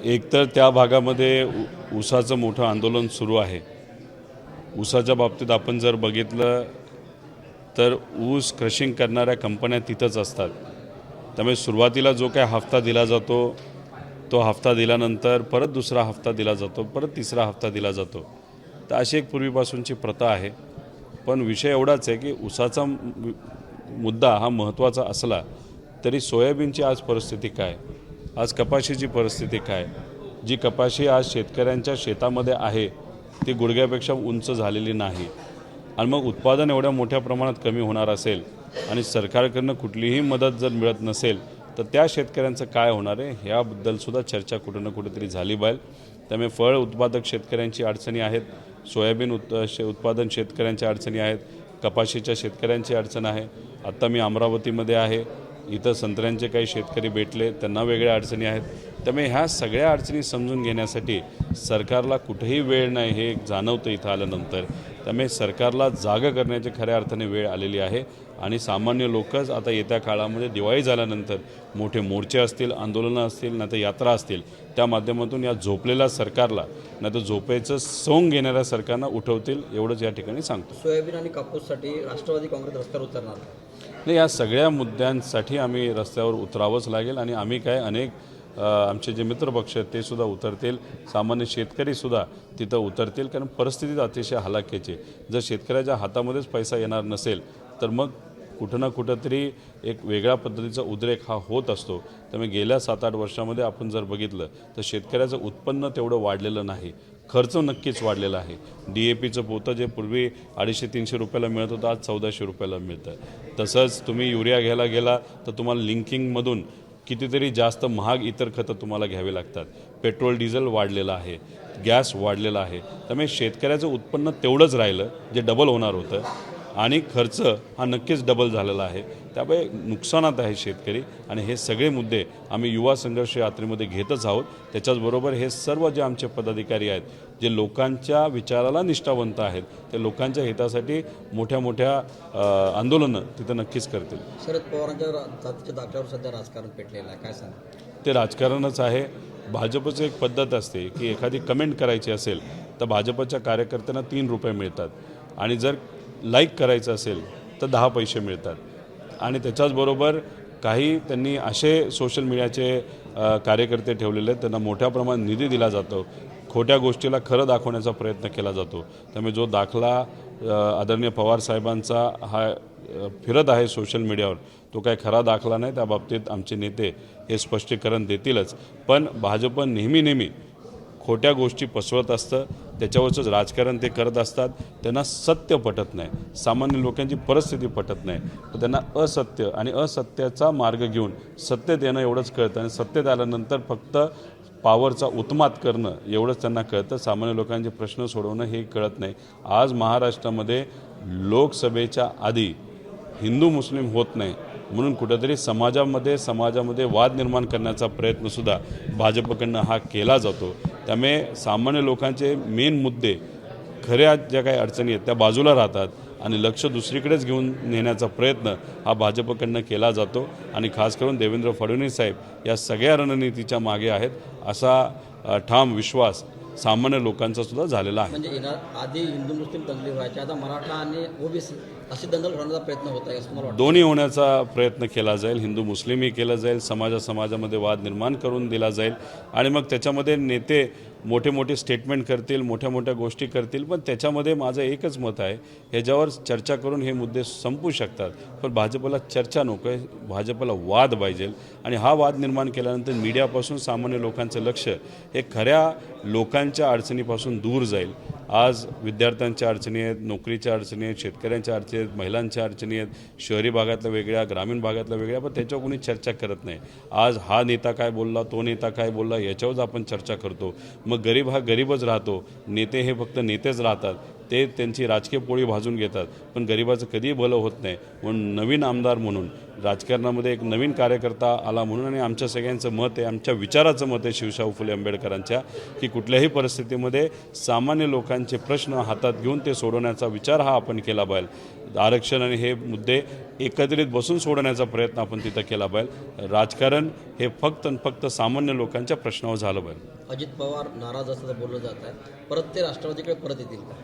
एकतर त्या भागामध्ये ऊसाचं मोठं आंदोलन सुरू आहे. ऊसाच्या बाबतीत आपण जर बघितलं तर ऊस क्रशिंग करणाऱ्या कंपन्या तिथंच असतात. त्यामुळे सुरुवातीला जो काय हफ्ता दिला जातो तो हफ्ता दिल्यानंतर परत दुसरा हफ्ता दिला जातो, परत तिसरा हफ्ता दिला जातो. तर अशी एक पूर्वीपासूनची प्रथा आहे. पण विषय एवढाच आहे की ऊसाचा मुद्दा हा महत्त्वाचा असला तरी सोयाबीनची आज परिस्थिती काय, आज कपाशीची परिस्थिती काय, जी कपाशी आज शेतकऱ्यांच्या शेतामध्ये आहे ती गुडघ्यापेक्षा उंच झालेली नाही. आणि मग उत्पादन एवढ्या मोठ्या प्रमाणात कमी होणार असेल आणि सरकारकडनं कुठलीही मदत जर मिळत नसेल तर त्या शेतकऱ्यांचं काय होणार आहे ह्याबद्दलसुद्धा चर्चा कुठं ना कुठेतरी झाली पाहिजे. त्यामुळे फळ उत्पादक शेतकऱ्यांची अडचणी आहेत, सोयाबीन उत्पादन शेतकऱ्यांच्या अडचणी आहेत, कपाशीच्या शेतकऱ्यांची अडचण आहे. आत्ता मी अमरावतीमध्ये आहे, इथं संत्र्यांचे काही शेतकरी भेटले, त्यांना वेगळ्या अडचणी आहेत. त्यामुळे ह्या सगळ्या अडचणी समजून घेण्यासाठी सरकारला कुठेही वेळ नाही हे जाणवतं इथं आल्यानंतर. त्यामुळे सरकारला जागं करण्याची खऱ्या अर्थाने वेळ आलेली आहे. आणि सामान्य लोकच आता येत्या काळामध्ये दिवाळी झाल्यानंतर मोठे मोर्चे असतील, आंदोलनं असतील, नाही तर यात्रा असतील, त्या माध्यमातून या झोपलेल्या सरकारला नाही तर झोपेचं सोंग घेणाऱ्या सरकारला उठवतील, एवढंच या ठिकाणी सांगतो. सोयाबीन आणि कापूससाठी राष्ट्रवादी काँग्रेस रस्त्यावर उतरणार नाही, या सगळ्या मुद्द्यांसाठी आम्ही रस्त्यावर उतरावंच लागेल. आणि आम्ही काय अनेक आमचे जे मित्रपक्ष आहेत ते सुद्धा उतरतील, सामान्य शेतकरीसुद्धा तिथं उतरतील. कारण परिस्थिती अतिशय हलाखीची. जर शेतकऱ्याच्या हातामध्येच पैसा येणार नसेल तर मग कुठं ना कुठंतरी एक वेगळ्या पद्धतीचा उद्रेक हा होत असतो. त्यामुळे गेल्या 7-8 वर्षामध्ये आपण जर बघितलं तर शेतकऱ्याचं उत्पन्न तेवढं वाढलेलं नाही, खर्च नक्कीच वाढलेला आहे. DAPचं पोतं जे पूर्वी 250-300 रुपयाला मिळत होतं आज 1400 रुपयाला मिळतं. तसंच तुम्ही युरिया घ्यायला गेला तर तुम्हाला लिंकिंगमधून कितीतरी जास्त महाग इतर खतं तुम्हाला घ्यावी लागतात. पेट्रोल डिझेल वाढलेलं आहे, गॅस वाढलेला आहे. त्यामुळे शेतकऱ्याचं उत्पन्न तेवढंच राहिलं जे डबल होणार होतं आणि खर्च हा नक्कीच डबल झालेला आहे. त्यामुळे नुकसानात आहे शेतकरी. आणि हे सगळे मुद्दे आम्ही युवा संघर्ष यात्रेमध्ये घेतच आहोत. त्याच्याचबरोबर हे सर्व जे आमचे पदाधिकारी आहेत जे लोकांच्या विचाराला निष्ठावंत आहेत ते लोकांच्या हितासाठी मोठ्या मोठ्या आंदोलनं तिथं नक्कीच करतील. शरद पवारांच्या जातीच्या दाखल्यावर सध्या राजकारण पेटलेलं आहे, काय सांग? ते राजकारणच आहे. भाजपचं एक पद्धत असते की एखादी कमेंट करायची असेल तर भाजपच्या कार्यकर्त्यांना 3 रुपये मिळतात आणि जर लाईक करायचं असेल तर 10 पैसे मिळतात. आणि त्याच्याचबरोबर काही त्यांनी असे सोशल मीडियाचे कार्यकर्ते ठेवलेले आहेत, त्यांना मोठ्या प्रमाणात निधी दिला जातो, खोट्या गोष्टीला खरं दाखवण्याचा प्रयत्न केला जातो. त्यामुळे जो दाखला आदरणीय पवारसाहेबांचा हा फिरत आहे सोशल मीडियावर तो काय खरा दाखला नाही. त्या बाबतीत आमचे नेते हे स्पष्टीकरण देतीलच. पण भाजप नेहमी खोट्या गोष्टी पसरवत असतं, त्याच्यावरचंच राजकारण ते करत असतात. त्यांना सत्य पटत नाही, सामान्य लोकांची परिस्थिती पटत नाही, तर त्यांना असत्य आणि असत्याचा मार्ग घेऊन सत्तेत येणं एवढंच कळतं. आणि सत्तेत आल्यानंतर फक्त पॉवरचा उत्मात करणं एवढंच त्यांना कळतं. सामान्य लोकांचे प्रश्न सोडवणं हे कळत नाही. आज महाराष्ट्रामध्ये लोकसभेच्या आधी हिंदू मुस्लिम होत नाही म्हणून कुठंतरी समाजामध्ये वाद निर्माण करण्याचा प्रयत्नसुद्धा भाजपकडनं हा केला जातो. त्यामुळे सामान्य लोकांचे मेन मुद्दे, खऱ्या ज्या काही अडचणी आहेत त्या बाजूला राहतात आणि लक्ष दुसरीकडेच घेऊन नेण्याचा प्रयत्न हा भाजपकडनं केला जातो. आणि खास करून देवेंद्र फडणवीस साहेब या सगळ्या रणनीतीच्या मागे आहेत असा ठाम विश्वास सामान्य लोकांचा सुद्धा झालेला आहे. म्हणजे येणार आधी हिंदू मुस्लिम दंगली व्हायचे, आता मराठा आणि ओबीसी अशी दंगल होण्याचा प्रयत्न होत आहे असं मला वाटतं. दोन्ही होण्याचा प्रयत्न केला जाईल, हिंदू मुस्लिमही केलं जाईल, समाजामध्ये वाद निर्माण करून दिला जाईल. आणि मग त्याच्यामध्ये नेते मोठे स्टेटमेंट करतील, मोठ्या गोष्टी करतील. पण त्याच्यामध्ये माझं एकच मत आहे, ह्याच्यावर चर्चा करून हे मुद्दे संपू शकतात. पण भाजपला चर्चा नको आहे, भाजपला वाद पाहिजे. आणि हा वाद निर्माण केल्यानंतर मीडियापासून सामान्य लोकांचं लक्ष हे खऱ्या लोकांच्या अडचणीपासून दूर जाईल. आज विद्यार्थ्यांच्या अडचणी आहेत, नोकरीच्या अडचणी आहेत, शेतकऱ्यांच्या अडचणी आहेत, महिलांच्या अडचणी आहेत, शहरी भागातल्या वेगळ्या, ग्रामीण भागातल्या वेगळ्या, पण त्याच्यावर कोणी चर्चा करत नाही. आज हा नेता काय बोलला, तो नेता काय बोलला, याच्यावरच आपण चर्चा करतो. मग गरीब हा गरीबच राहतो, नेते हे फक्त नेतेच राहतात. ते त्यांची राजकीय पोळी भाजून घेतात, पण गरिबाचं कधीही भलं होत नाही. म्हणून नवीन आमदार म्हणून राजकारणामध्ये एक नवीन कार्यकर्ता आला म्हणून आणि आमच्या सगळ्यांचं मत आहे, आमच्या विचाराचं मत आहे शिवशाहू फुले आंबेडकरांच्या, की कुठल्याही परिस्थितीमध्ये सामान्य लोकांचे प्रश्न हातात घेऊन ते सोडवण्याचा विचार हा आपण केला पाहिजे. आरक्षण आणि हे मुद्दे एकत्रित बसून सोडवण्याचा प्रयत्न आपण तिथं केला पाहिजे. राजकारण हे फक्त आणि फक्त सामान्य लोकांच्या प्रश्नावर झालं पाहिजे. अजित पवार नाराज असल्याचं बोललं जात आहे, परत ते राष्ट्रवादीकडे परत येतील का?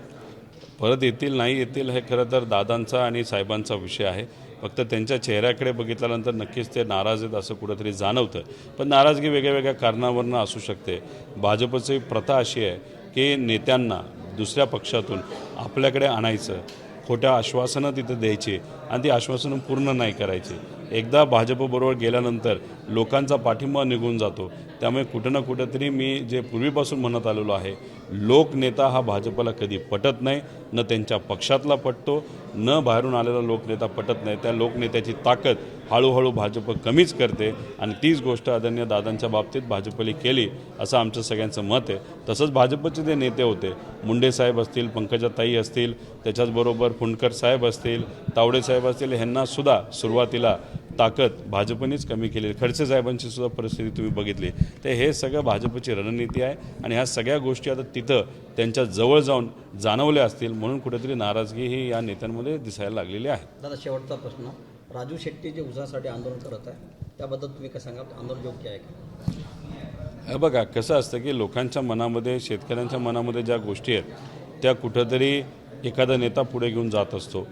परत येतील नाही येतील हे खरं तर दादांचा आणि साहेबांचा विषय आहे. फक्त त्यांच्या चेहऱ्याकडे बघितल्यानंतर नक्कीच ते नाराज आहेत असं कुठंतरी जाणवतं, पण नाराजगी वेगळ्या वेगळ्या कारणावरनं असू शकते. भाजपची प्रथा अशी आहे की नेत्यांना दुसऱ्या पक्षातून आपल्याकडे आणायचं, खोट्या आश्वासनं तिथं द्यायची आणि ती आश्वासनं पूर्ण नाही करायची. एकदा भाजपबरोबर गेल्यानंतर लोकांचा पाठिंबा निघून जातो. त्यामुळे कुठं ना कुठंतरी मी जे पूर्वीपासून म्हणत आलेलो आहे, लोकनेता हा भाजपला कधी पटत नाही, न त्यांच्या पक्षातला पटतो, न बाहेरून आलेला लोकनेता पटत नाही. त्या लोकनेत्याची ताकद हळूहळू भाजप कमीच करते आणि तीच गोष्ट आदरणीय दादांच्या बाबतीत भाजपने केली असं आमचं सगळ्यांचं मत आहे. तसंच भाजपचे जे नेते होते, मुंडे साहेब असतील, पंकजाताई असतील, त्याच्याचबरोबर फुंडकर साहेब असतील, तावडे साहेब असतील, ह्यांनासुद्धा सुरुवातीला ताकद भाजपनेच कमी केली. खडसे साहेबांची सुद्धा परिस्थिती तुम्ही बघितली. तर हे सगळं भाजपची रणनीती आहे आणि ह्या सगळ्या गोष्टी आता तिथं त्यांच्या जवळ जाऊन जाणवल्या असतील, म्हणून कुठेतरी नाराजगी ही या नेत्यांमध्ये दिसायला लागलेली आहे. दादा, शेवटचा प्रश्न, राजू शेट्टी जे उसासाठी आंदोलन करत आहे त्याबद्दल तुम्ही काय सांगाल? आंदोलन योग्य आहे का? हे बघा कसं असतं की लोकांच्या मनामध्ये, शेतकऱ्यांच्या मनामध्ये ज्या गोष्टी आहेत त्या कुठंतरी एखादा नेता पुढे घेऊन जात असतो.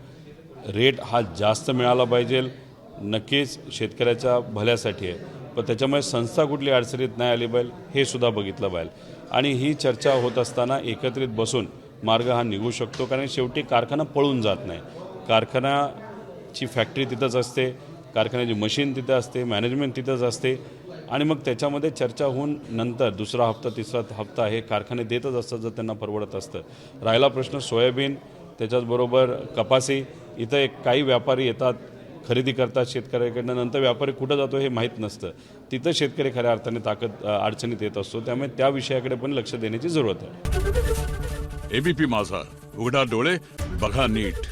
रेट हा जास्त मिळाला पाहिजे, नक्कीच शेतकऱ्याच्या भल्यासाठी आहे, पण त्याच्यामुळे संस्था कुठली अडचणीत नाही आली पाहिजे हे सुद्धा बघितलं पाहिजे. आणि ही चर्चा होत असताना एकत्रित बसून मार्ग हा निघू शकतो, कारण शेवटी कारखाना पळून जात नाही. कारखानाची फॅक्टरी तिथंच असते, कारखान्याची मशीन तिथं असते, मॅनेजमेंट तिथंच असते आणि मग त्याच्यामध्ये चर्चा होऊन नंतर दुसरा हप्ता, तिसरा हप्ता हे कारखाने देतच असतात जर त्यांना परवडत असतं. राहिला प्रश्न सोयाबीन, त्याच्याचबरोबर कपासी, इथं एक काही व्यापारी येतात, खरेदी करतात शेतकऱ्याकडनं, नंतर व्यापारी कुठं जातो हे माहीत नसतं. तिथं शेतकरी खऱ्या अर्थाने अडचणीत येत असतो. त्यामुळे त्या विषयाकडे पण लक्ष देण्याची जरूरत आहे. एबीपी माझा, उघडा डोळे बघा नीट.